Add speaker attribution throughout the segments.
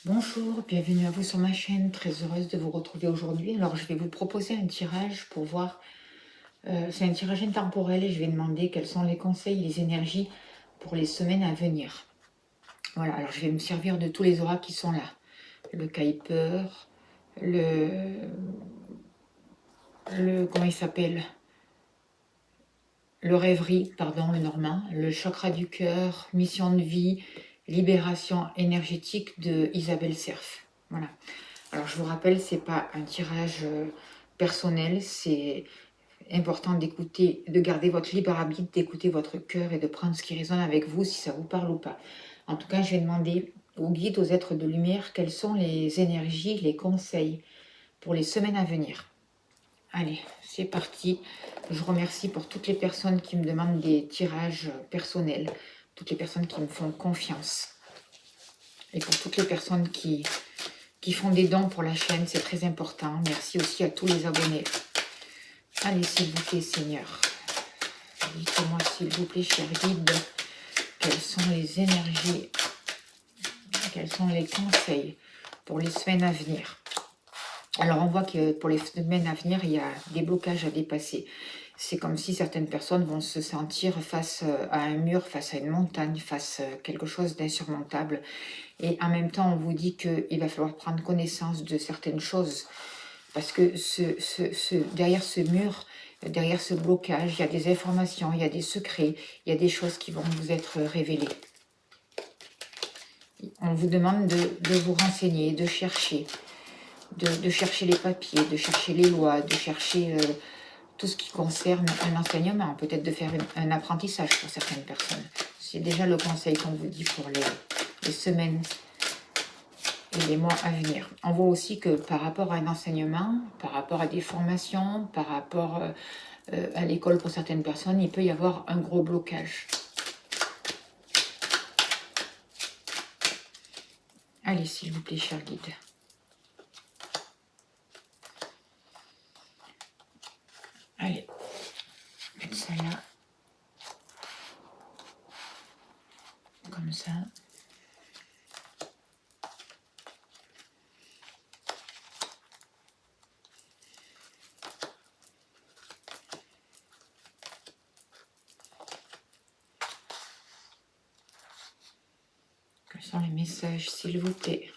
Speaker 1: Bonjour, bienvenue à vous sur ma chaîne, très heureuse de vous retrouver aujourd'hui. Alors je vais vous proposer un tirage pour voir, c'est un tirage intemporel et je vais demander quels sont les conseils, les énergies pour les semaines à venir. Voilà, alors je vais me servir de tous les auras qui sont là. Le Kuiper, comment il s'appelle? Le rêverie, pardon, le normand, le chakra du cœur, mission de vie, libération énergétique de Isabelle Cerf. Voilà. Alors je vous rappelle, c'est pas un tirage personnel, c'est important d'écouter, de garder votre libre arbitre, d'écouter votre cœur et de prendre ce qui résonne avec vous, si ça vous parle ou pas. En tout cas, je vais demander aux guides, aux êtres de lumière, quelles sont les énergies, les conseils pour les semaines à venir. Allez, c'est parti. Je remercie pour toutes les personnes qui me demandent des tirages personnels, toutes les personnes qui me font confiance. Et pour toutes les personnes qui font des dons pour la chaîne, c'est très important. Merci aussi à tous les abonnés. Allez, s'il vous plaît, Seigneur. Dites-moi, s'il vous plaît, cher guide, quelles sont les énergies, quels sont les conseils pour les semaines à venir. Alors, on voit que pour les semaines à venir, il y a des blocages à dépasser. C'est comme si certaines personnes vont se sentir face à un mur, face à une montagne, face à quelque chose d'insurmontable. Et en même temps, on vous dit qu'il va falloir prendre connaissance de certaines choses. Parce que derrière ce mur, derrière ce blocage, il y a des informations, il y a des secrets, il y a des choses qui vont vous être révélées. On vous demande de vous renseigner, de chercher les papiers, de chercher les lois, de chercher tout ce qui concerne un enseignement, peut-être de faire un apprentissage pour certaines personnes. C'est déjà le conseil qu'on vous dit pour les semaines et les mois à venir. On voit aussi que par rapport à un enseignement, par rapport à des formations, par rapport à l'école pour certaines personnes, il peut y avoir un gros blocage. Allez, s'il vous plaît, cher guide. Allez, mettre ça là. Comme ça. Quels sont les messages, s'il vous plaît?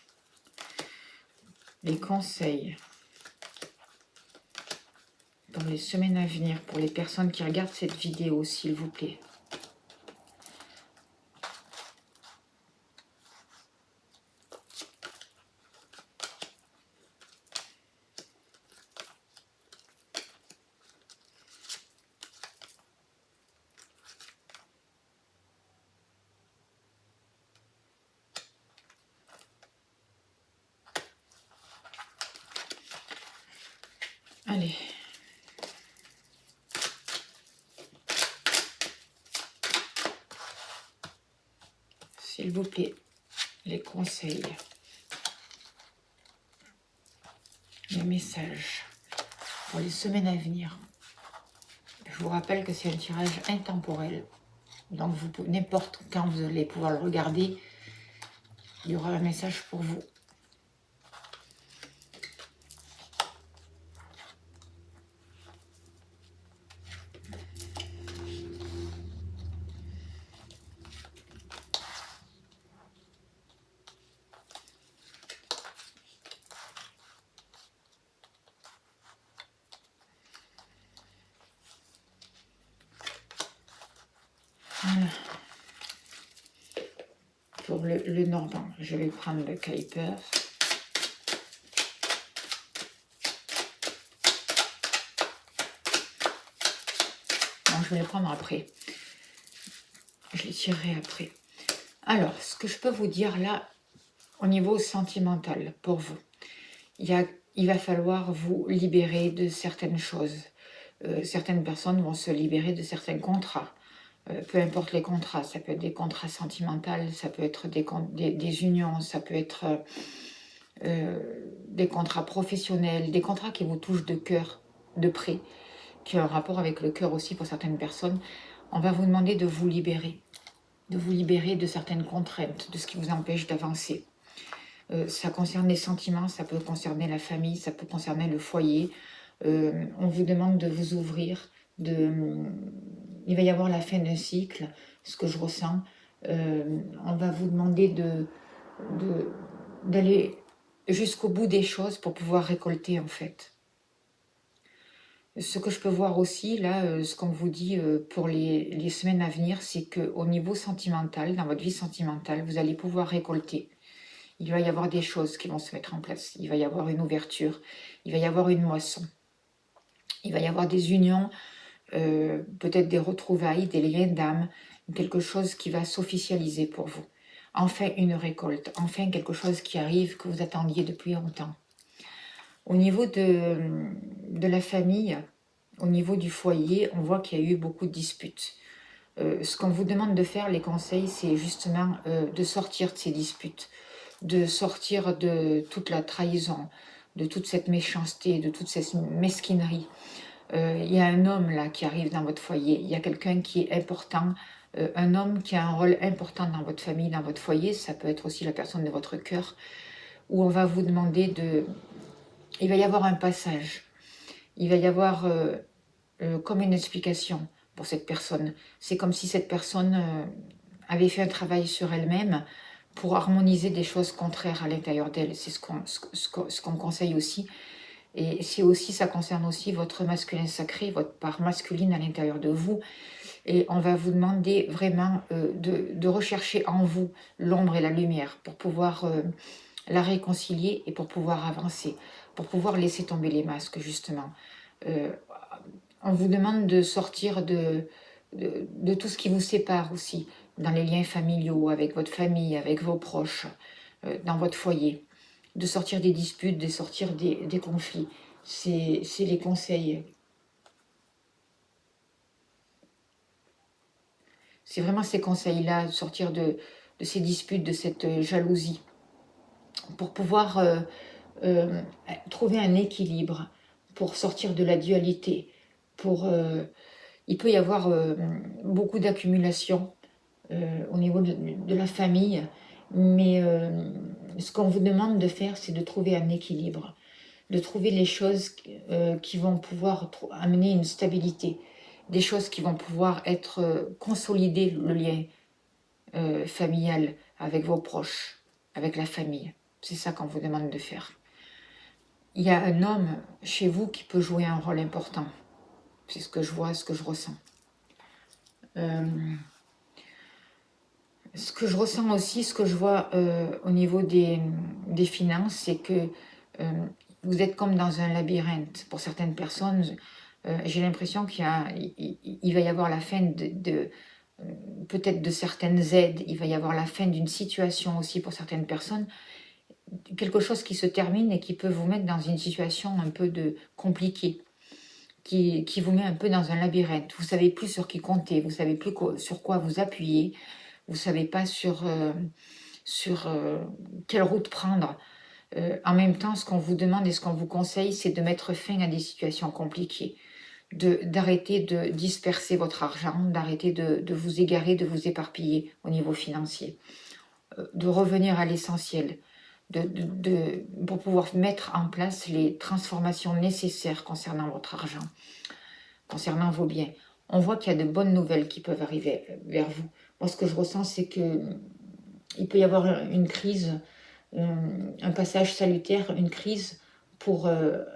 Speaker 1: Les conseils pour les semaines à venir, pour les personnes qui regardent cette vidéo, s'il vous plaît. Allez. S'il vous plaît, les conseils, les messages pour les semaines à venir. Je vous rappelle que c'est un tirage intemporel. Donc, n'importe quand vous allez pouvoir le regarder, il y aura un message pour vous. Voilà. Pour le normand, je vais prendre le Kuiper. Non, je vais le prendre après. Je les tirerai après. Alors, ce que je peux vous dire là, au niveau sentimental, pour vous, il va falloir vous libérer de certaines choses. Certaines personnes vont se libérer de certains contrats. Peu importe les contrats, ça peut être des contrats sentimentaux, ça peut être des unions, ça peut être des contrats professionnels, des contrats qui vous touchent de cœur, de près, qui ont un rapport avec le cœur aussi pour certaines personnes. On va vous demander de vous libérer de certaines contraintes, de ce qui vous empêche d'avancer. Ça concerne les sentiments, ça peut concerner la famille, ça peut concerner le foyer. On vous demande de vous ouvrir, il va y avoir la fin d'un cycle, ce que je ressens. On va vous demander d'aller jusqu'au bout des choses pour pouvoir récolter en fait. Ce que je peux voir aussi, là, ce qu'on vous dit pour les semaines à venir, c'est qu'au niveau sentimental, dans votre vie sentimentale, vous allez pouvoir récolter. Il va y avoir des choses qui vont se mettre en place. Il va y avoir une ouverture, il va y avoir une moisson. Il va y avoir des unions, peut-être des retrouvailles, des liens d'âme, quelque chose qui va s'officialiser pour vous. Enfin une récolte, enfin quelque chose qui arrive que vous attendiez depuis longtemps. Au niveau de la famille, au niveau du foyer, on voit qu'il y a eu beaucoup de disputes. Ce qu'on vous demande de faire, les conseils, c'est justement de sortir de ces disputes, de sortir de toute la trahison, de toute cette méchanceté, de toute cette mesquinerie. Il y a un homme là qui arrive dans votre foyer, il y a quelqu'un qui est important, un homme qui a un rôle important dans votre famille, dans votre foyer, ça peut être aussi la personne de votre cœur, où on va vous demander de... Il va y avoir un passage, il va y avoir comme une explication pour cette personne. C'est comme si cette personne avait fait un travail sur elle-même pour harmoniser des choses contraires à l'intérieur d'elle. C'est ce qu'on conseille aussi. Et c'est aussi, ça concerne aussi votre masculin sacré, votre part masculine à l'intérieur de vous. Et on va vous demander vraiment de rechercher en vous l'ombre et la lumière pour pouvoir la réconcilier et pour pouvoir avancer, pour pouvoir laisser tomber les masques justement. On vous demande de sortir de tout ce qui vous sépare aussi, dans les liens familiaux, avec votre famille, avec vos proches, dans votre foyer. De sortir des disputes, de sortir des conflits. C'est les conseils. C'est vraiment ces conseils-là, de sortir de ces disputes, de cette jalousie, pour pouvoir trouver un équilibre, pour sortir de la dualité, il peut y avoir beaucoup d'accumulation au niveau de la famille, mais ce qu'on vous demande de faire, c'est de trouver un équilibre, de trouver les choses qui vont pouvoir amener une stabilité, des choses qui vont pouvoir être consolider le lien familial avec vos proches, avec la famille. C'est ça qu'on vous demande de faire. Il y a un homme chez vous qui peut jouer un rôle important. C'est ce que je vois, ce que je ressens. Ce que je ressens aussi, ce que je vois au niveau des finances, c'est que vous êtes comme dans un labyrinthe. Pour certaines personnes, j'ai l'impression il va y avoir la fin peut-être de certaines aides, il va y avoir la fin d'une situation aussi pour certaines personnes, quelque chose qui se termine et qui peut vous mettre dans une situation un peu compliquée, qui vous met un peu dans un labyrinthe. Vous ne savez plus sur qui compter, vous ne savez plus sur quoi vous appuyer, vous ne savez pas sur quelle route prendre. En même temps, ce qu'on vous demande et ce qu'on vous conseille, c'est de mettre fin à des situations compliquées, d'arrêter de disperser votre argent, d'arrêter de vous égarer, de vous éparpiller au niveau financier, de revenir à l'essentiel, pour pouvoir mettre en place les transformations nécessaires concernant votre argent, concernant vos biens. On voit qu'il y a de bonnes nouvelles qui peuvent arriver vers vous. Moi, ce que je ressens, c'est qu'il peut y avoir une crise, un passage salutaire, une crise pour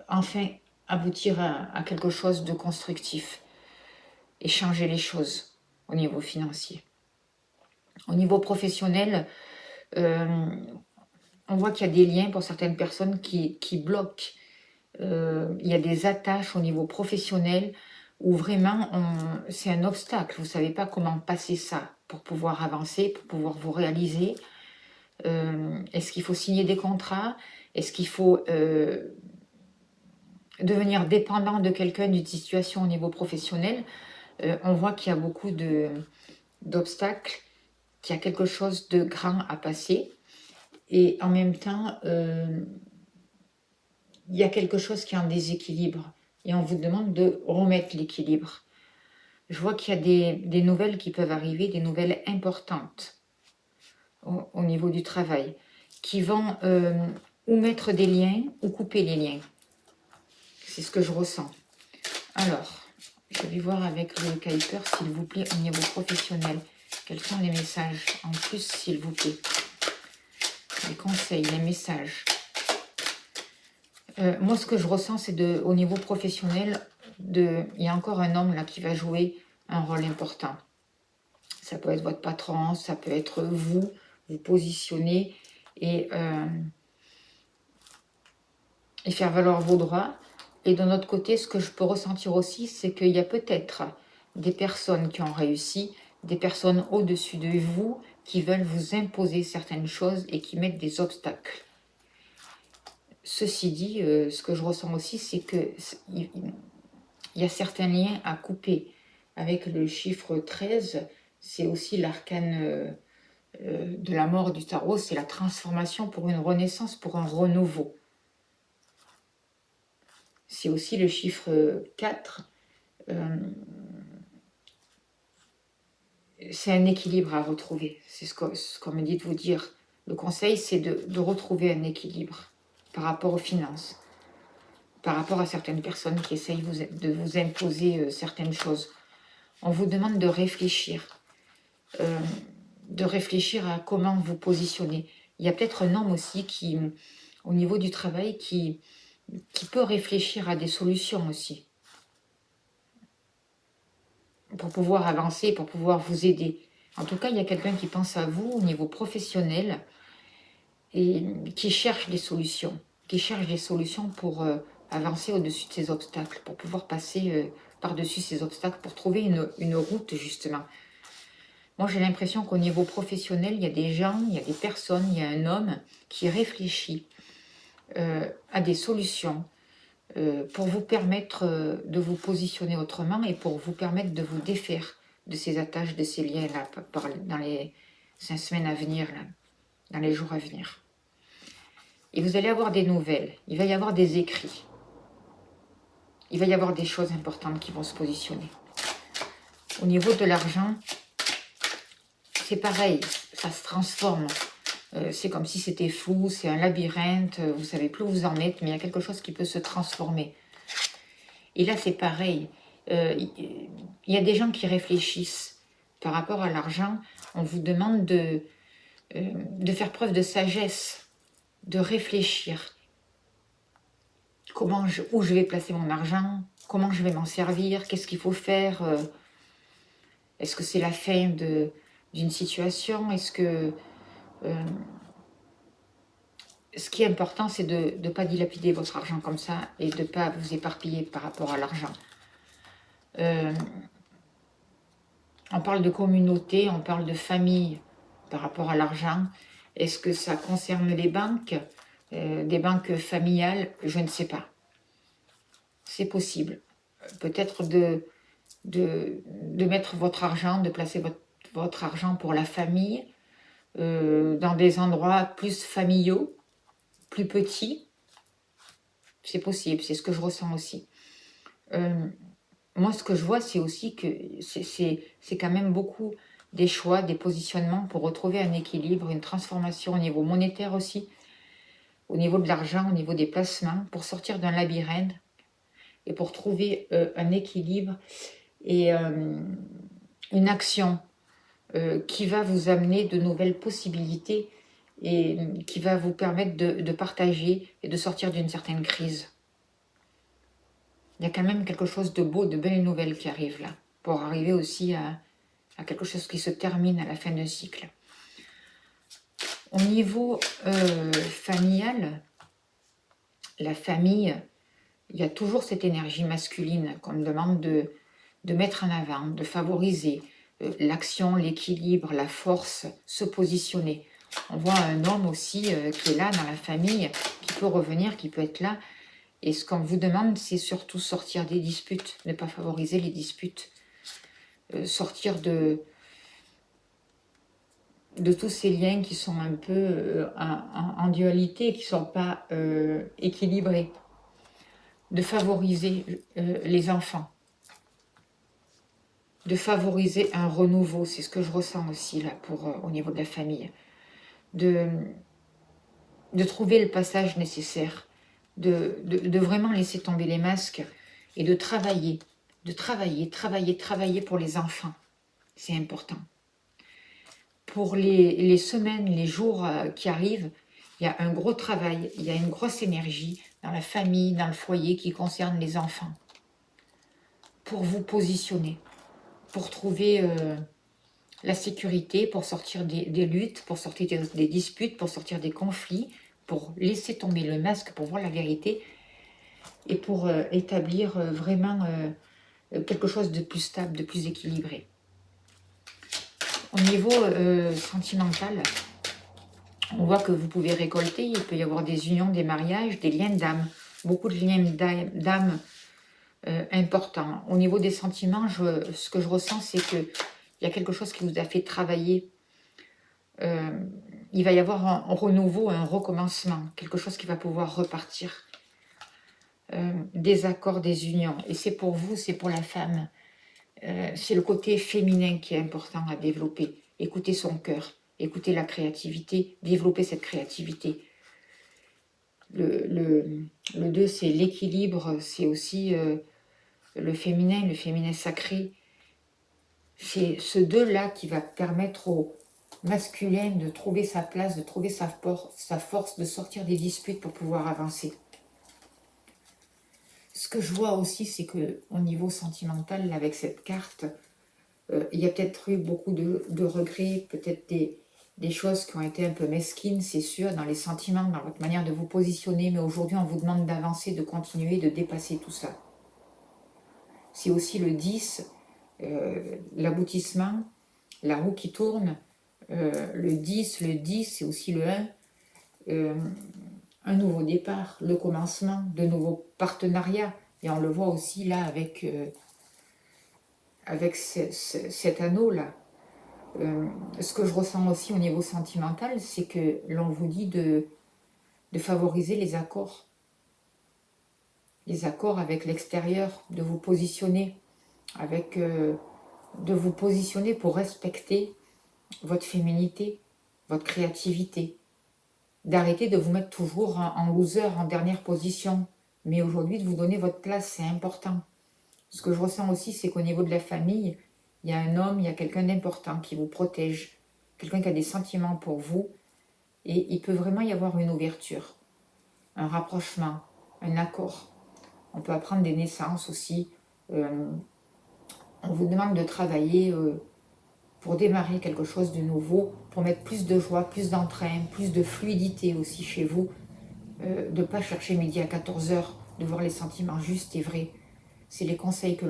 Speaker 1: enfin aboutir à quelque chose de constructif et changer les choses au niveau financier. Au niveau professionnel, on voit qu'il y a des liens pour certaines personnes qui bloquent. Il y a des attaches au niveau professionnel où vraiment c'est un obstacle. Vous ne savez pas comment passer ça pour pouvoir avancer, pour pouvoir vous réaliser. Est-ce qu'il faut signer des contrats? Est-ce qu'il faut devenir dépendant de quelqu'un, d'une situation au niveau professionnel? On voit qu'il y a beaucoup d'obstacles, qu'il y a quelque chose de grand à passer. Et en même temps, il y a quelque chose qui est en déséquilibre. Et on vous demande de remettre l'équilibre. Je vois qu'il y a des nouvelles qui peuvent arriver, des nouvelles importantes au niveau du travail. qui vont ou mettre des liens ou couper les liens. C'est ce que je ressens. Alors, je vais voir avec le Kuiper, s'il vous plaît, au niveau professionnel. Quels sont les messages en plus, s'il vous plaît? Les conseils, les messages. Moi, ce que je ressens, c'est au niveau professionnel, il y a encore un homme là qui va jouer un rôle important. Ça peut être votre patron, ça peut être vous, vous positionner et faire valoir vos droits. Et d'un autre côté, ce que je peux ressentir aussi, c'est qu'il y a peut-être des personnes qui ont réussi, des personnes au-dessus de vous qui veulent vous imposer certaines choses et qui mettent des obstacles. Ceci dit, ce que je ressens aussi, c'est qu'il y a certains liens à couper. Avec le chiffre 13, c'est aussi l'arcane de la mort du tarot, c'est la transformation pour une renaissance, pour un renouveau. C'est aussi le chiffre 4. C'est un équilibre à retrouver. C'est ce qu'on me dit de vous dire. Le conseil, c'est de retrouver un équilibre par rapport aux finances, par rapport à certaines personnes qui essayent de vous imposer certaines choses. On vous demande de réfléchir à comment vous positionner. Il y a peut-être un homme aussi qui, au niveau du travail, qui peut réfléchir à des solutions aussi, pour pouvoir avancer, pour pouvoir vous aider. En tout cas, il y a quelqu'un qui pense à vous au niveau professionnel et qui cherche des solutions, pour avancer au-dessus de ces obstacles, pour pouvoir passer par-dessus ces obstacles, pour trouver une route justement. Moi, j'ai l'impression qu'au niveau professionnel, il y a des gens, il y a des personnes, il y a un homme qui réfléchit à des solutions pour vous permettre de vous positionner autrement et pour vous permettre de vous défaire de ces attaches, de ces liens-là, dans les 5 semaines à venir, là, dans les jours à venir. Et vous allez avoir des nouvelles, il va y avoir des écrits, il va y avoir des choses importantes qui vont se positionner. Au niveau de l'argent, c'est pareil, ça se transforme. C'est comme si c'était flou, c'est un labyrinthe, vous ne savez plus où vous en êtes, mais il y a quelque chose qui peut se transformer. Et là, c'est pareil. Il y a des gens qui réfléchissent par rapport à l'argent. On vous demande de faire preuve de sagesse, de réfléchir. Où je vais placer mon argent, comment je vais m'en servir, qu'est-ce qu'il faut faire, est-ce que c'est la fin d'une situation, est-ce que... ce qui est important, c'est de ne pas dilapider votre argent comme ça et de ne pas vous éparpiller par rapport à l'argent. On parle de communauté, on parle de famille par rapport à l'argent. Est-ce que ça concerne les banques, des banques familiales? Je ne sais pas. C'est possible. Peut-être de mettre votre argent, de placer votre argent pour la famille dans des endroits plus familiaux, plus petits. C'est possible, c'est ce que je ressens aussi. Moi, ce que je vois, c'est aussi que c'est quand même beaucoup des choix, des positionnements pour retrouver un équilibre, une transformation au niveau monétaire aussi, au niveau de l'argent, au niveau des placements, pour sortir d'un labyrinthe et pour trouver un équilibre et une action qui va vous amener de nouvelles possibilités et qui va vous permettre de partager et de sortir d'une certaine crise. Il y a quand même quelque chose de beau, de belles nouvelles qui arrivent là, pour arriver aussi à quelque chose qui se termine à la fin d'un cycle. Au niveau familial, la famille, il y a toujours cette énergie masculine qu'on me demande de mettre en avant, de favoriser l'action, l'équilibre, la force, se positionner. On voit un homme aussi qui est là dans la famille, qui peut revenir, qui peut être là. Et ce qu'on vous demande, c'est surtout sortir des disputes, ne pas favoriser les disputes. Sortir de tous ces liens qui sont un peu en dualité, qui ne sont pas équilibrés. De favoriser les enfants. De favoriser un renouveau, c'est ce que je ressens aussi là au niveau de la famille. de trouver le passage nécessaire, de vraiment laisser tomber les masques et de travailler, travailler pour les enfants. C'est important. Pour les semaines, les jours qui arrivent, il y a un gros travail, il y a une grosse énergie dans la famille, dans le foyer qui concerne les enfants. Pour vous positionner, pour trouver la sécurité, pour sortir des luttes, pour sortir des disputes, pour sortir des conflits, pour laisser tomber le masque, pour voir la vérité et pour établir vraiment quelque chose de plus stable, de plus équilibré. Au niveau sentimental, on voit que vous pouvez récolter, il peut y avoir des unions, des mariages, des liens d'âme, beaucoup de liens d'âme importants. Au niveau des sentiments, ce que je ressens, c'est qu'il y a quelque chose qui vous a fait travailler. Il va y avoir un renouveau, un recommencement, quelque chose qui va pouvoir repartir. Des accords, des unions. Et c'est pour vous, c'est pour la femme. C'est le côté féminin qui est important à développer. Écoutez son cœur, écoutez la créativité, développer cette créativité. Le 2, c'est l'équilibre, c'est aussi le féminin sacré. C'est ce 2-là qui va permettre au masculin de trouver sa place, de trouver sa force, de sortir des disputes pour pouvoir avancer. Ce que je vois aussi, c'est qu'au niveau sentimental, avec cette carte, il y a peut-être eu beaucoup de regrets, peut-être des choses qui ont été un peu mesquines, c'est sûr, dans les sentiments, dans votre manière de vous positionner, mais aujourd'hui, on vous demande d'avancer, de continuer, de dépasser tout ça. C'est aussi le 10, l'aboutissement, la roue qui tourne, le 10, c'est aussi le 1, un nouveau départ, le commencement, de nouveaux partenariats. Et on le voit aussi là avec cet anneau-là. Ce que je ressens aussi au niveau sentimental, c'est que l'on vous dit de favoriser les accords. Les accords avec l'extérieur, de vous positionner, de vous positionner pour respecter votre féminité, votre créativité. D'arrêter de vous mettre toujours en loser, en dernière position. Mais aujourd'hui, de vous donner votre place, c'est important. Ce que je ressens aussi, c'est qu'au niveau de la famille, il y a un homme, il y a quelqu'un d'important qui vous protège, quelqu'un qui a des sentiments pour vous, et il peut vraiment y avoir une ouverture, un rapprochement, un accord. On peut apprendre des naissances aussi. On vous demande de travailler pour démarrer quelque chose de nouveau, pour mettre plus de joie, plus d'entrain, plus de fluidité aussi chez vous, de ne pas chercher midi à 14h, de voir les sentiments justes et vrais. C'est les conseils que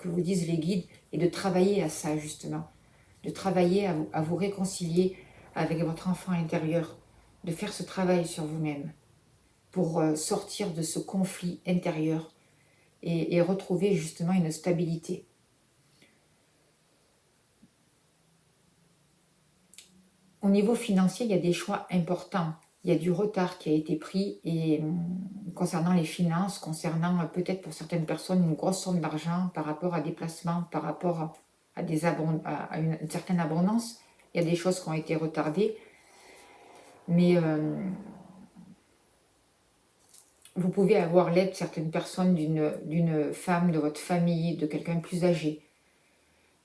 Speaker 1: vous disent les guides, et de travailler à ça justement, de travailler à vous réconcilier avec votre enfant intérieur, de faire ce travail sur vous-même pour sortir de ce conflit intérieur et retrouver justement une stabilité. Au niveau financier, il y a des choix importants. Il y a du retard qui a été pris et concernant les finances, concernant peut-être pour certaines personnes une grosse somme d'argent par rapport à des placements, par rapport à une certaine abondance. Il y a des choses qui ont été retardées. Mais vous pouvez avoir l'aide de certaines personnes, d'une femme de votre famille, de quelqu'un de plus âgé,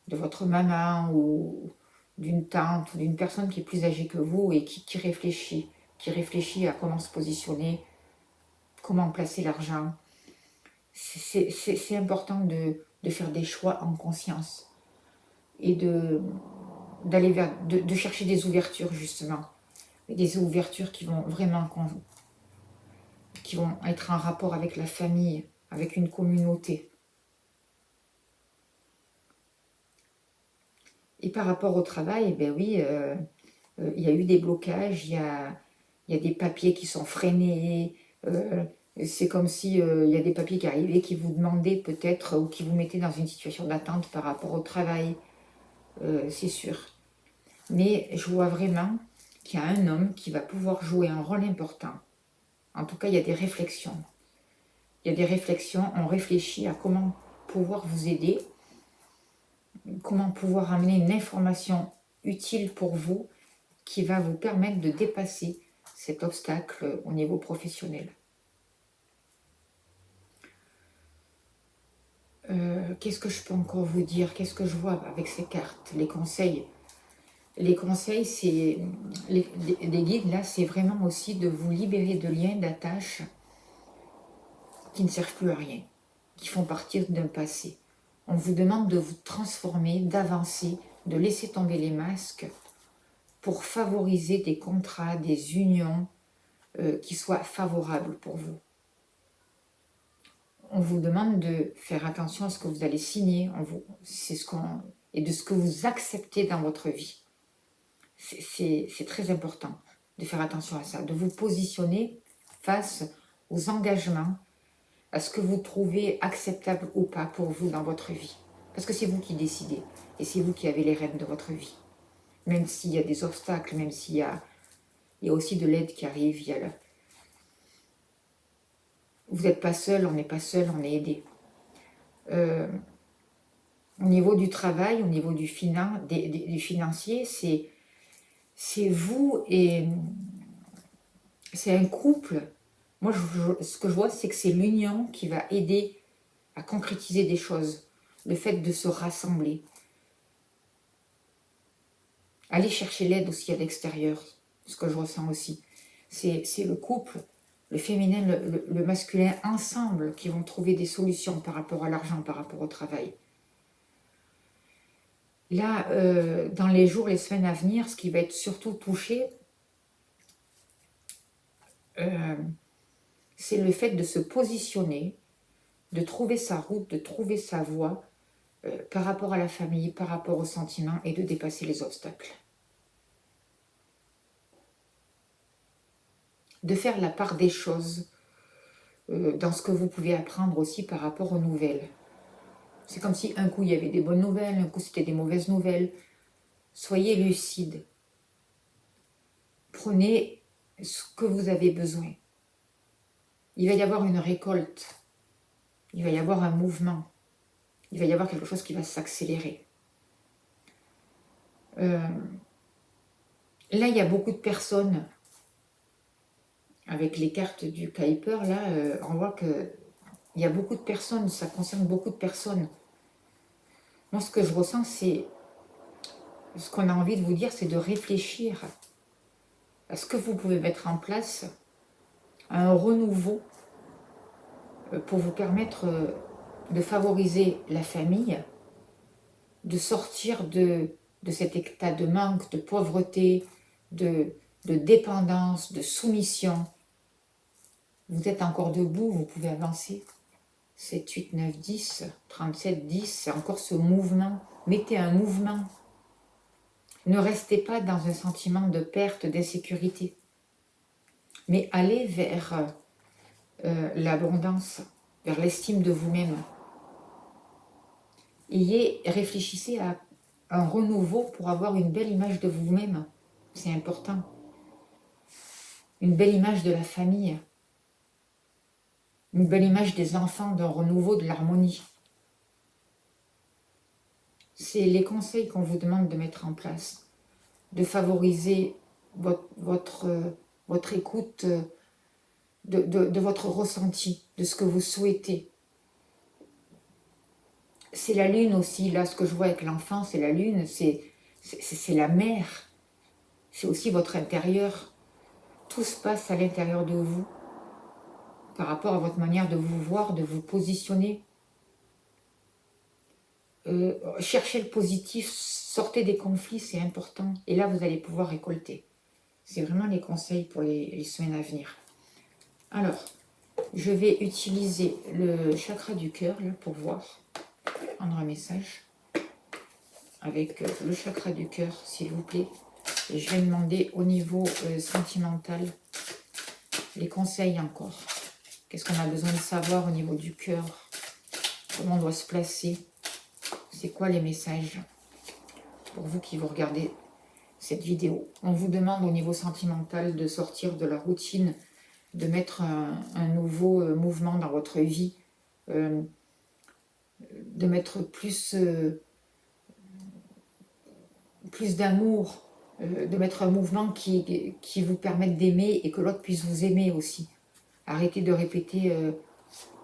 Speaker 1: de votre maman ou d'une tante ou d'une personne qui est plus âgée que vous et qui réfléchit à comment se positionner, comment placer l'argent. C'est important de faire des choix en conscience et de chercher des ouvertures justement, des ouvertures qui vont vraiment être en rapport avec la famille, avec une communauté. Et par rapport au travail, ben oui, il y a eu des blocages, il y a des papiers qui sont freinés, c'est comme si il y a des papiers qui arrivaient, qui vous demandaient peut-être, ou qui vous mettaient dans une situation d'attente par rapport au travail, c'est sûr. Mais je vois vraiment qu'il y a un homme qui va pouvoir jouer un rôle important. En tout cas, il y a des réflexions. Il y a des réflexions, on réfléchit à comment pouvoir vous aider, comment pouvoir amener une information utile pour vous qui va vous permettre de dépasser cet obstacle au niveau professionnel. Qu'est-ce que je peux encore vous dire? Qu'est-ce que je vois avec ces cartes? Les conseils. Les conseils, c'est les guides, là, c'est vraiment aussi de vous libérer de liens, d'attaches qui ne servent plus à rien, qui font partie d'un passé. On vous demande de vous transformer, d'avancer, de laisser tomber les masques pour favoriser des contrats, des unions qui soient favorables pour vous. On vous demande de faire attention à ce que vous allez signer, et de ce que vous acceptez dans votre vie. C'est très important de faire attention à ça, de vous positionner face aux engagements, à ce que vous trouvez acceptable ou pas pour vous dans votre vie. Parce que c'est vous qui décidez, et c'est vous qui avez les rênes de votre vie. Même s'il y a des obstacles, même s'il y a aussi de l'aide qui arrive, vous n'êtes pas seul, on n'est pas seul, on est aidé. Au niveau du travail, au niveau du financier, c'est vous et c'est un couple. Moi, ce que je vois, c'est que c'est l'union qui va aider à concrétiser des choses. Le fait de se rassembler. Aller chercher l'aide aussi à l'extérieur, ce que je ressens aussi. C'est le couple, le féminin, le masculin, ensemble, qui vont trouver des solutions par rapport à l'argent, par rapport au travail. Là, dans les jours, les semaines à venir, ce qui va être surtout touché, c'est le fait de se positionner, de trouver sa route, de trouver sa voie par rapport à la famille, par rapport aux sentiments et de dépasser les obstacles. De faire la part des choses dans ce que vous pouvez apprendre aussi par rapport aux nouvelles. C'est comme si un coup il y avait des bonnes nouvelles, un coup c'était des mauvaises nouvelles. Soyez lucide. Prenez ce que vous avez besoin. Il va y avoir une récolte. Il va y avoir un mouvement. Il va y avoir quelque chose qui va s'accélérer. Là, il y a beaucoup de personnes. Avec les cartes du Kuiper, là, on voit qu'il y a beaucoup de personnes. Ça concerne beaucoup de personnes. Moi, ce que je ressens, c'est... Ce qu'on a envie de vous dire, c'est de réfléchir à ce que vous pouvez mettre en place, à un renouveau pour vous permettre de favoriser la famille, de sortir de cet état de manque, de pauvreté, de dépendance, de soumission. Vous êtes encore debout, vous pouvez avancer. 7, 8, 9, 10, 37, 10, c'est encore ce mouvement. Mettez un mouvement. Ne restez pas dans un sentiment de perte, d'insécurité. Mais allez vers l'abondance, vers l'estime de vous-même. Réfléchissez à un renouveau pour avoir une belle image de vous-même. C'est important. Une belle image de la famille. Une belle image des enfants, d'un renouveau, de l'harmonie. C'est les conseils qu'on vous demande de mettre en place. De favoriser votre écoute de votre ressenti, de ce que vous souhaitez. C'est la lune aussi, là, ce que je vois avec l'enfant, c'est la lune, c'est la mer. C'est aussi votre intérieur. Tout se passe à l'intérieur de vous, par rapport à votre manière de vous voir, de vous positionner. Cherchez le positif, sortez des conflits, c'est important. Et là, vous allez pouvoir récolter. C'est vraiment les conseils pour les semaines à venir. Alors, je vais utiliser le chakra du cœur là, pour voir, prendre un message avec le chakra du cœur, s'il vous plaît. Et je vais demander au niveau sentimental les conseils encore. Qu'est-ce qu'on a besoin de savoir au niveau du cœur? Comment on doit se placer? C'est quoi les messages pour vous qui vous regardez cette vidéo? On vous demande au niveau sentimental de sortir de la routine, de mettre un nouveau mouvement dans votre vie, de mettre plus d'amour de mettre un mouvement qui vous permette d'aimer et que l'autre puisse vous aimer aussi. Arrêtez de répéter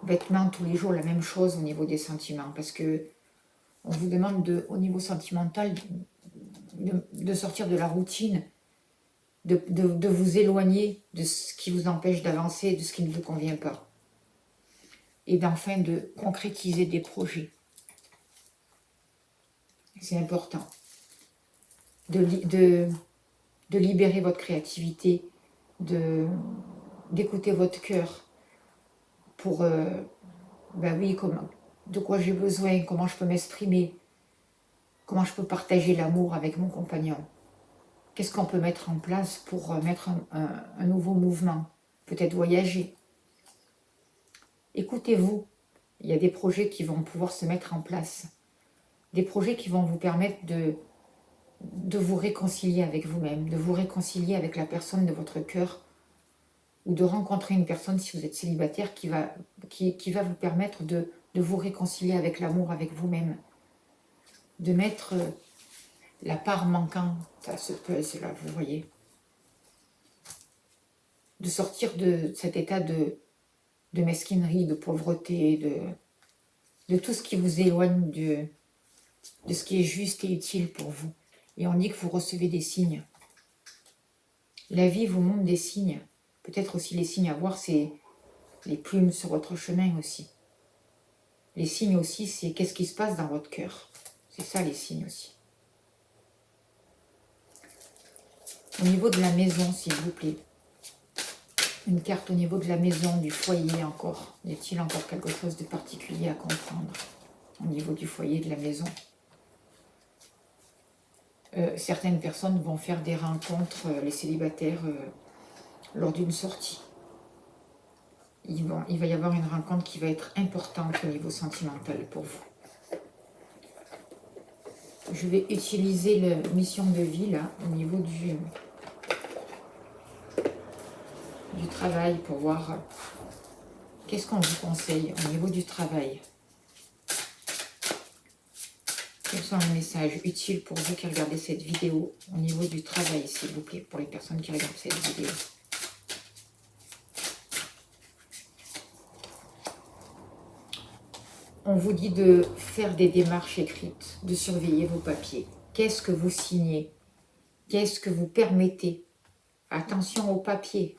Speaker 1: bêtement tous les jours la même chose au niveau des sentiments, parce que on vous demande au niveau sentimental de sortir de la routine, de vous éloigner de ce qui vous empêche d'avancer, de ce qui ne vous convient pas. Et d'enfin de concrétiser des projets. C'est important. De libérer votre créativité, d'écouter votre cœur pour, ben oui, de quoi j'ai besoin, comment je peux m'exprimer, comment je peux partager l'amour avec mon compagnon. Qu'est-ce qu'on peut mettre en place pour mettre un nouveau mouvement, peut-être voyager. Écoutez-vous, il y a des projets qui vont pouvoir se mettre en place, des projets qui vont vous permettre de vous réconcilier avec vous-même, de vous réconcilier avec la personne de votre cœur, ou de rencontrer une personne, si vous êtes célibataire, qui va vous permettre de vous réconcilier avec l'amour, avec vous-même, de mettre la part manquante à ce puzzle-là, vous voyez, de sortir de cet état de mesquinerie, de pauvreté, de tout ce qui vous éloigne de ce qui est juste et utile pour vous. Et on dit que vous recevez des signes. La vie vous montre des signes. Peut-être aussi les signes à voir, c'est les plumes sur votre chemin aussi. Les signes aussi, c'est qu'est-ce qui se passe dans votre cœur. C'est ça les signes aussi. Au niveau de la maison, s'il vous plaît. Une carte au niveau de la maison, du foyer encore. Y a-t-il encore quelque chose de particulier à comprendre au niveau du foyer, de la maison? Certaines personnes vont faire des rencontres, les célibataires, lors d'une sortie. Il va y avoir une rencontre qui va être importante au niveau sentimental pour vous. Je vais utiliser la mission de vie là, au niveau du travail pour voir qu'est-ce qu'on vous conseille au niveau du travail. Quels sont les messages utiles pour vous qui regardez cette vidéo au niveau du travail, s'il vous plaît, pour les personnes qui regardent cette vidéo. On vous dit de faire des démarches écrites, de surveiller vos papiers. Qu'est-ce que vous signez? Qu'est-ce que vous permettez? Attention aux papiers.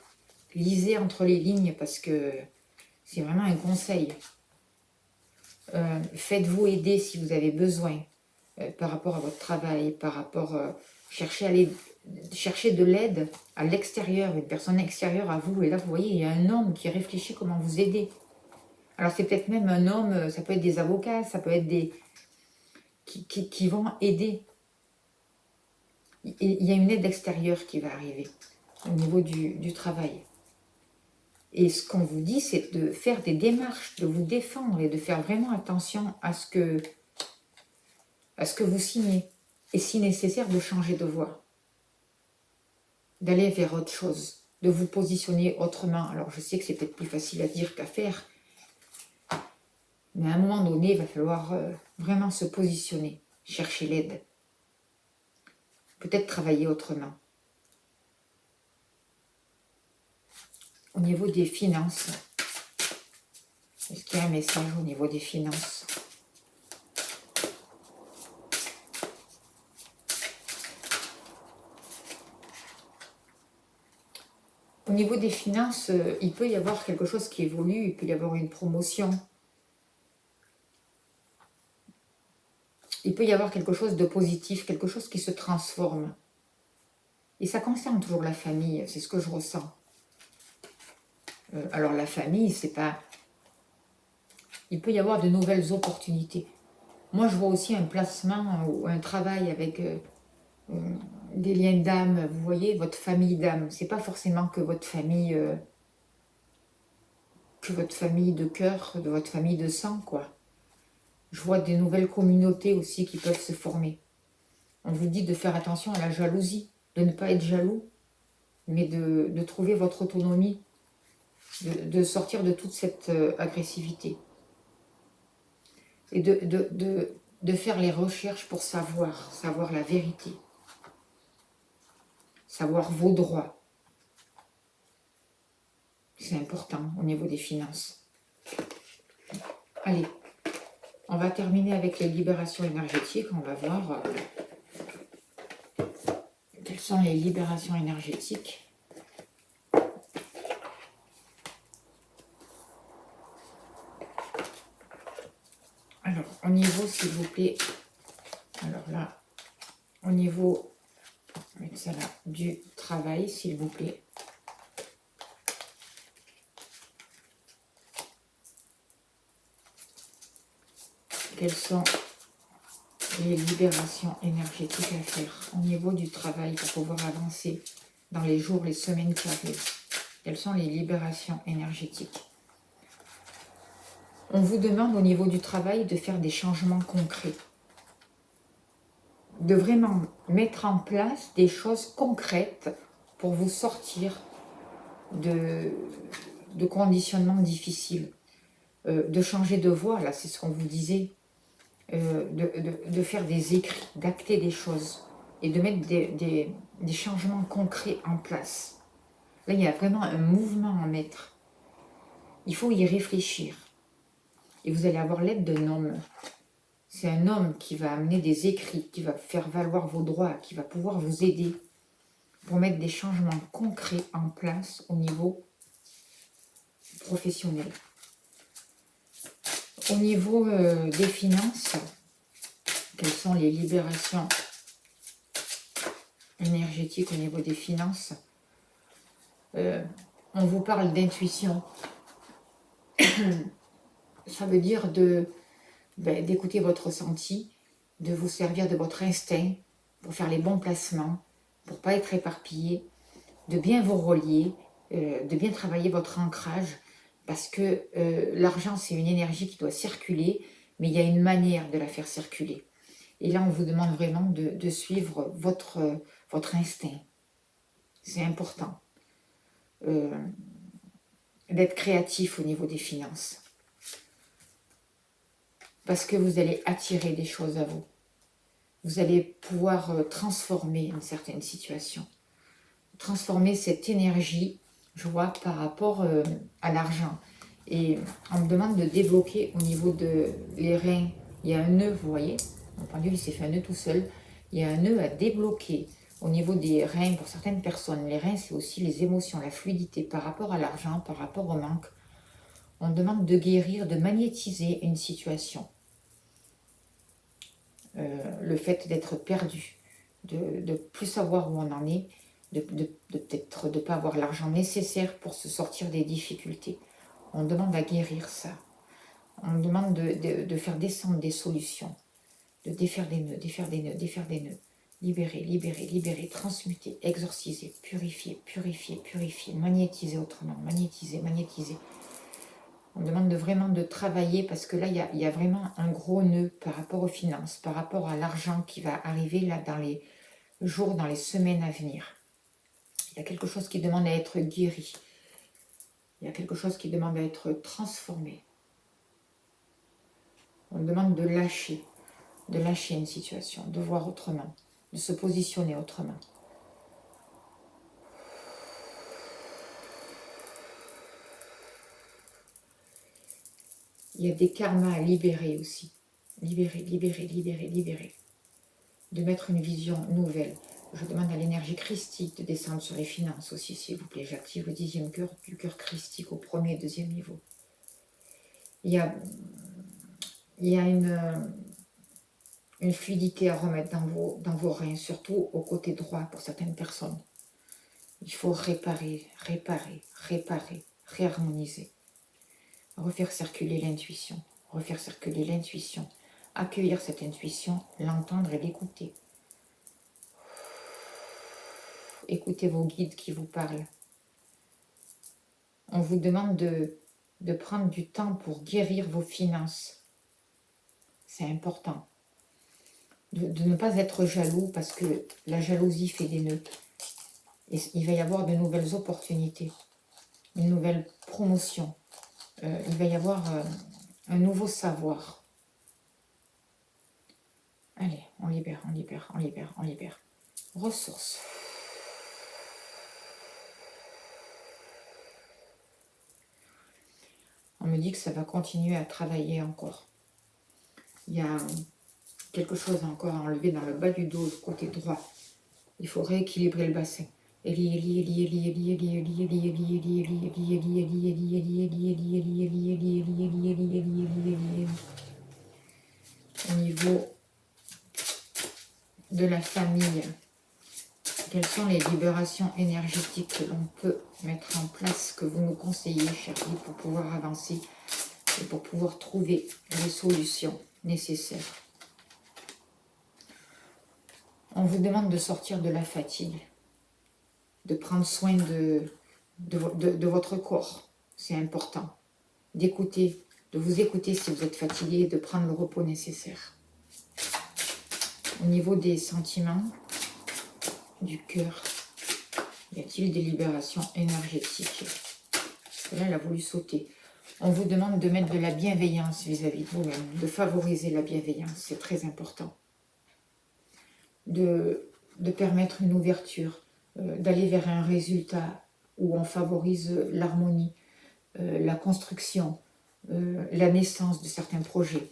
Speaker 1: Lisez entre les lignes parce que c'est vraiment un conseil. Faites-vous aider si vous avez besoin par rapport à votre travail, par rapport... cherchez de l'aide à l'extérieur, une personne extérieure à vous. Et là, vous voyez, il y a un homme qui réfléchit comment vous aider. Alors, c'est peut-être même un homme, ça peut être des avocats, ça peut être des... qui vont aider. Il y a une aide extérieure qui va arriver au niveau du travail. Et ce qu'on vous dit, c'est de faire des démarches, de vous défendre et de faire vraiment attention à ce que vous signez. Et si nécessaire, de changer de voie. D'aller vers autre chose, de vous positionner autrement. Alors, je sais que c'est peut-être plus facile à dire qu'à faire, mais à un moment donné, il va falloir vraiment se positionner, chercher l'aide. Peut-être travailler autrement. Au niveau des finances, est-ce qu'il y a un message au niveau des finances? Au niveau des finances, il peut y avoir quelque chose qui évolue, il peut y avoir une promotion. Il peut y avoir quelque chose de positif, quelque chose qui se transforme. Et ça concerne toujours la famille, c'est ce que je ressens. Alors la famille, c'est pas... Il peut y avoir de nouvelles opportunités. Moi, je vois aussi un placement ou un travail avec des liens d'âme. Vous voyez, votre famille d'âme. C'est pas forcément que votre famille de cœur, de votre famille de sang, quoi. Je vois des nouvelles communautés aussi qui peuvent se former. On vous dit de faire attention à la jalousie, de ne pas être jaloux, mais de trouver votre autonomie, de sortir de toute cette agressivité. Et de faire les recherches pour savoir la vérité. savoir vos droits. C'est important au niveau des finances. Allez, on va terminer avec les libérations énergétiques. On va voir quelles sont les libérations énergétiques. Alors, au niveau, s'il vous plaît, alors là, au niveau, on va mettre ça là, du travail, s'il vous plaît. Quelles sont les libérations énergétiques à faire au niveau du travail pour pouvoir avancer dans les jours, les semaines qui arrivent? Quelles sont les libérations énergétiques? On vous demande au niveau du travail de faire des changements concrets, de vraiment mettre en place des choses concrètes pour vous sortir de conditionnements difficiles, de changer de voie, là c'est ce qu'on vous disait, de faire des écrits, d'acter des choses et de mettre des changements concrets en place. Là, il y a vraiment un mouvement à mettre. Il faut y réfléchir. Et vous allez avoir l'aide d'un homme. C'est un homme qui va amener des écrits, qui va faire valoir vos droits, qui va pouvoir vous aider pour mettre des changements concrets en place au niveau professionnel. Au niveau des finances, quelles sont les libérations énergétiques au niveau des finances? On vous parle d'intuition. Ça veut dire d'écouter votre ressenti, de vous servir de votre instinct pour faire les bons placements, pour ne pas être éparpillé, de bien vous relier, de bien travailler votre ancrage, parce que l'argent, c'est une énergie qui doit circuler, mais il y a une manière de la faire circuler. Et là, on vous demande vraiment de suivre votre instinct. C'est important. D'être créatif au niveau des finances. Parce que vous allez attirer des choses à vous. Vous allez pouvoir transformer une certaine situation. Transformer cette énergie, je vois, par rapport à l'argent. Et on me demande de débloquer au niveau de les reins. Il y a un nœud, vous voyez. Mon pendule, il s'est fait un nœud tout seul. Il y a un nœud à débloquer au niveau des reins pour certaines personnes. Les reins, c'est aussi les émotions, la fluidité par rapport à l'argent, par rapport au manque. On demande de guérir, de magnétiser une situation. Le fait d'être perdu, de ne plus savoir où on en est, peut-être de ne pas avoir l'argent nécessaire pour se sortir des difficultés. On demande à guérir ça. On demande de faire descendre des solutions, de défaire des nœuds, défaire des nœuds, défaire des nœuds. Libérer, libérer, libérer, transmuter, exorciser, purifier, purifier, purifier, magnétiser autrement, magnétiser, magnétiser. On demande vraiment de travailler parce que là, il y a vraiment un gros nœud par rapport aux finances, par rapport à l'argent qui va arriver là dans les jours, dans les semaines à venir. Il y a quelque chose qui demande à être guéri. Il y a quelque chose qui demande à être transformé. On demande de lâcher une situation, de voir autrement, de se positionner autrement. Il y a des karmas à libérer aussi. Libérer, libérer, libérer, libérer. De mettre une vision nouvelle. Je demande à l'énergie christique de descendre sur les finances aussi, s'il vous plaît. J'active le 10e cœur du cœur christique au 1er et 2e niveau. Il y a une fluidité à remettre dans vos reins, surtout au côté droit pour certaines personnes. Il faut réparer, réparer, réparer, réharmoniser. Refaire circuler l'intuition, refaire circuler l'intuition, accueillir cette intuition, l'entendre et l'écouter. Écoutez vos guides qui vous parlent. On vous demande de prendre du temps pour guérir vos finances. C'est important. De ne pas être jaloux parce que la jalousie fait des nœuds. Et il va y avoir de nouvelles opportunités, une nouvelle promotion. Il va y avoir un nouveau savoir. Allez, on libère, on libère, on libère, on libère. Ressources. On me dit que ça va continuer à travailler encore. Il y a quelque chose encore à enlever dans le bas du dos, le côté droit. Il faut rééquilibrer le bassin. Au niveau de la famille, quelles sont les libérations énergétiques que l'on peut mettre en place, que vous nous conseillez, chers guides, pour pouvoir avancer et pour pouvoir trouver les solutions nécessaires? On vous demande de sortir de la fatigue, de prendre soin de votre corps. C'est important. D'écouter, de vous écouter si vous êtes fatigué, de prendre le repos nécessaire. Au niveau des sentiments, du cœur, y a-t-il des libérations énergétiques? Parce que là, elle a voulu sauter. On vous demande de mettre de la bienveillance vis-à-vis de vous-même, de favoriser la bienveillance, c'est très important. De permettre une ouverture, d'aller vers un résultat où on favorise l'harmonie, la construction, la naissance de certains projets.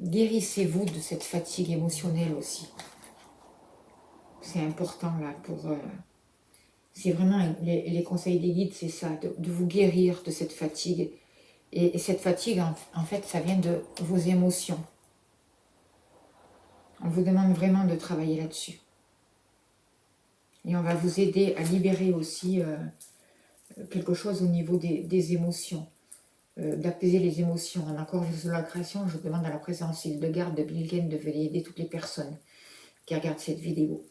Speaker 1: Guérissez-vous de cette fatigue émotionnelle aussi. C'est important là pour... c'est vraiment les conseils des guides, c'est ça, de vous guérir de cette fatigue. Et cette fatigue, en fait, ça vient de vos émotions. On vous demande vraiment de travailler là-dessus. Et on va vous aider à libérer aussi quelque chose au niveau des émotions. D'apaiser les émotions. En accord avec la création, je demande à la présence Hildegarde de Bilgen de venir aider toutes les personnes qui regardent cette vidéo,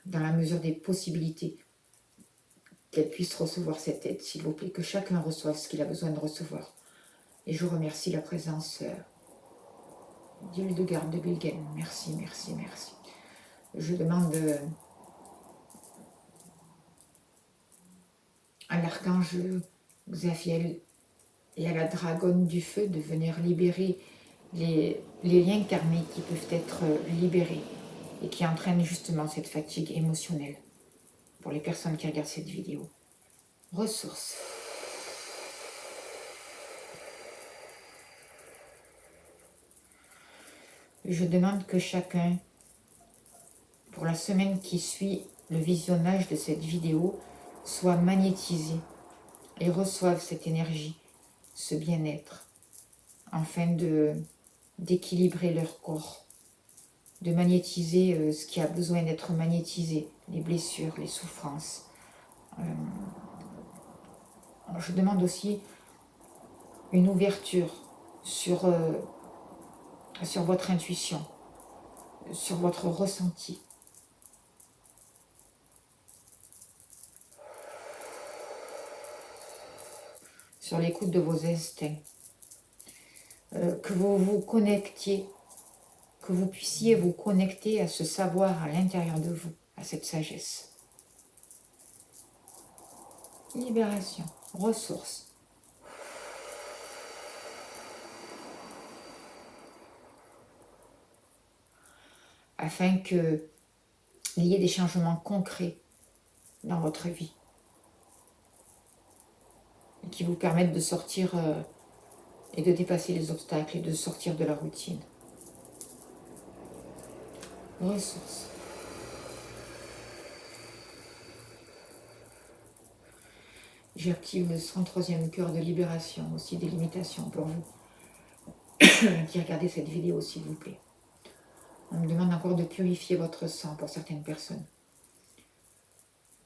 Speaker 1: dans la mesure des possibilités, qu'elles puissent recevoir cette aide, s'il vous plaît, que chacun reçoive ce qu'il a besoin de recevoir. Et je remercie la présence d'Hildegarde de Bilgen. Merci, merci, merci. Je demande à l'archange Xaviel et à la dragonne du feu de venir libérer les liens karmiques qui peuvent être libérés et qui entraînent justement cette fatigue émotionnelle pour les personnes qui regardent cette vidéo. Ressources. Je demande que chacun, pour la semaine qui suit le visionnage de cette vidéo, soit magnétisé et reçoive cette énergie, ce bien-être, afin d'équilibrer leur corps, de magnétiser ce qui a besoin d'être magnétisé, les blessures, les souffrances. Je demande aussi une ouverture sur votre intuition, sur votre ressenti. Sur l'écoute de vos instincts. Que vous vous connectiez, que vous puissiez vous connecter à ce savoir à l'intérieur de vous, à cette sagesse. Libération, ressources. Afin qu'il y ait des changements concrets dans votre vie. Et qui vous permettent de sortir et de dépasser les obstacles et de sortir de la routine. Ressources. J'active le 103e cœur de libération, aussi des limitations pour vous qui regardez cette vidéo, s'il vous plaît. On me demande encore de purifier votre sang pour certaines personnes.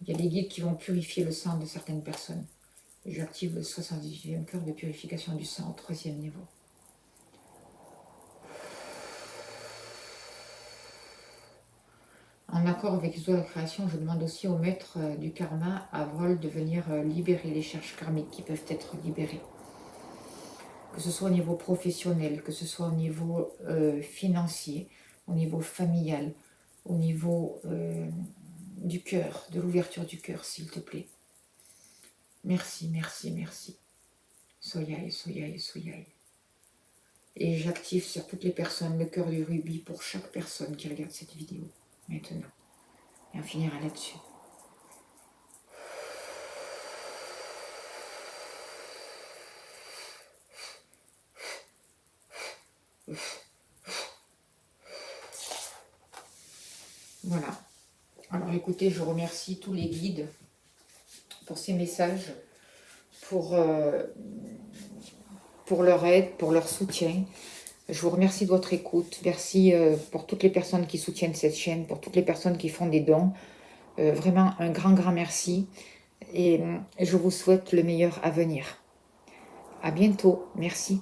Speaker 1: Il y a des guides qui vont purifier le sang de certaines personnes. J'active le 78e cœur de purification du sang au 3e niveau. En accord avec la création, je demande aussi au maître du karma, à Vol, de venir libérer les charges karmiques qui peuvent être libérées. Que ce soit au niveau professionnel, que ce soit au niveau financier, au niveau familial, au niveau du cœur, de l'ouverture du cœur, s'il te plaît. Merci, merci, merci. Soyai, soyai, soyai. Et j'active sur toutes les personnes le cœur du rubis pour chaque personne qui regarde cette vidéo. Maintenant. Et on finira là-dessus. Voilà. Alors écoutez, je remercie tous les guides pour ces messages, pour, pour leur aide, pour leur soutien. Je vous remercie de votre écoute. Merci pour toutes les personnes qui soutiennent cette chaîne, pour toutes les personnes qui font des dons. Vraiment un grand, grand merci. Et je vous souhaite le meilleur à venir. À bientôt. Merci.